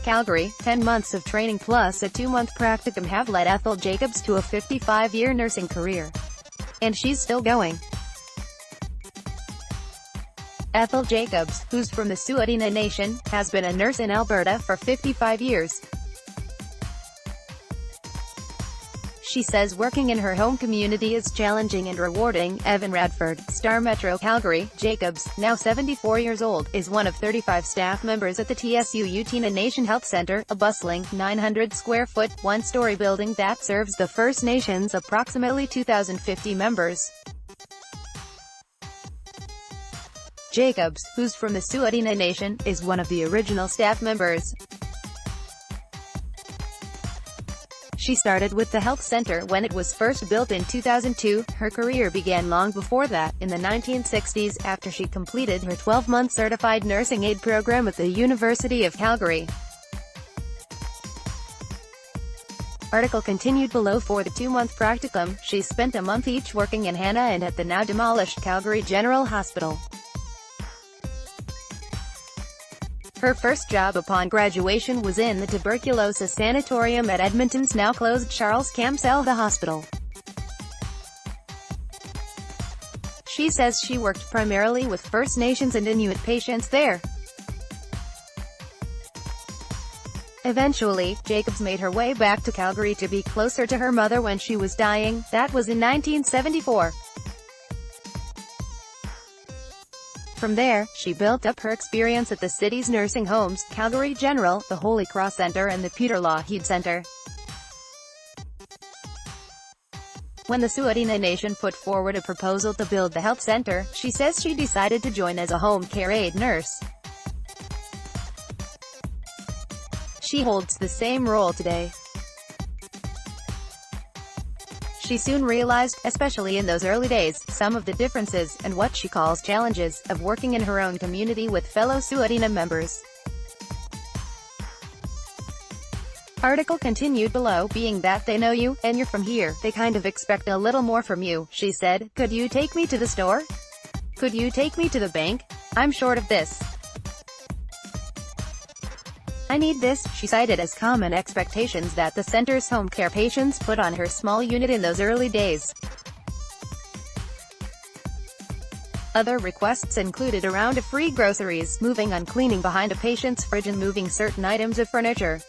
Calgary. 10 months of training plus a 2-month practicum have led Ethel Jacobs to a 55-year nursing career. And she's still going. Ethel Jacobs, who's from the Tsuut'ina Nation, has been a nurse in Alberta for 55 years. She says working in her home community is challenging and rewarding. Evan Radford, Star Metro Calgary. Jacobs, now 74 years old, is one of 35 staff members at the Tsuut'ina Nation Health Centre, a bustling, 900-square-foot, one-story building that serves the First Nations' approximately 2,050 members. Jacobs, who's from the Tsuut'ina Nation, is one of the original staff members. She started with the health center when it was first built in 2002. Her career began long before that, in the 1960s, after she completed her 12-month certified nursing aid program at the University of Calgary. Article continued below. For the 2-month practicum, she spent a month each working in Hannah and at the now-demolished Calgary General Hospital. Her first job upon graduation was in the tuberculosis sanatorium at Edmonton's now-closed Charles Camsell Hospital. She says she worked primarily with First Nations and Inuit patients there. Eventually, Jacobs made her way back to Calgary to be closer to her mother when she was dying. That was in 1974. From there, she built up her experience at the city's nursing homes, Calgary General, the Holy Cross Centre and the Peter Lougheed Centre. When the Tsuut'ina Nation put forward a proposal to build the health centre, she says she decided to join as a home care aide nurse. She holds the same role today. She soon realized, especially in those early days, some of the differences, and what she calls challenges, of working in her own community with fellow Tsuut'ina members. Article continued below. Being that they know you, and you're from here, they kind of expect a little more from you, she said. Could you take me to the store? Could you take me to the bank? I'm short of this. I need this, she cited as common expectations that the center's home care patients put on her small unit in those early days. Other requests included a round of free groceries, moving and cleaning behind a patient's fridge and moving certain items of furniture.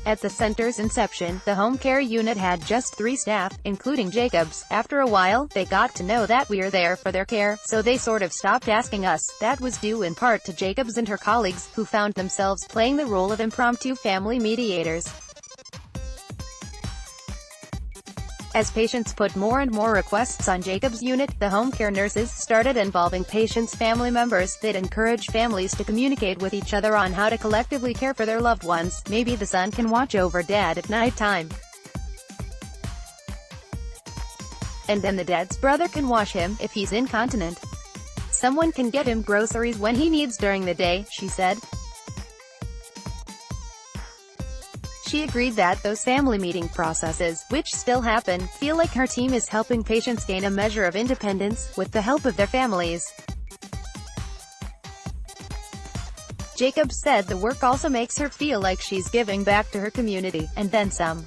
At the center's inception, the home care unit had just 3 staff, including Jacobs. After a while, they got to know that we're there for their care, so they sort of stopped asking us. That was due in part to Jacobs and her colleagues, who found themselves playing the role of impromptu family mediators. As patients put more and more requests on Jacobs' unit, the home care nurses started involving patients' family members. They'd encourage families to communicate with each other on how to collectively care for their loved ones. Maybe the son can watch over dad at night time. And then the dad's brother can wash him, if he's incontinent. Someone can get him groceries when he needs during the day, she said. She agreed that those family meeting processes, which still happen, feel like her team is helping patients gain a measure of independence, with the help of their families. Jacobs said the work also makes her feel like she's giving back to her community, and then some.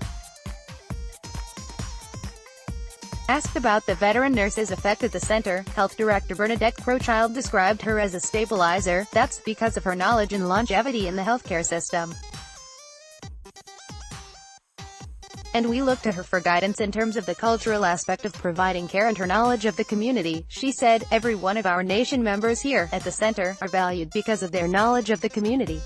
Asked about the veteran nurses affected the center, Health Director Bernadette Crowchild described her as a stabilizer. That's because of her knowledge and longevity in the healthcare system. And we look to her for guidance in terms of the cultural aspect of providing care and her knowledge of the community, she said. Every one of our nation members here, at the center, are valued because of their knowledge of the community.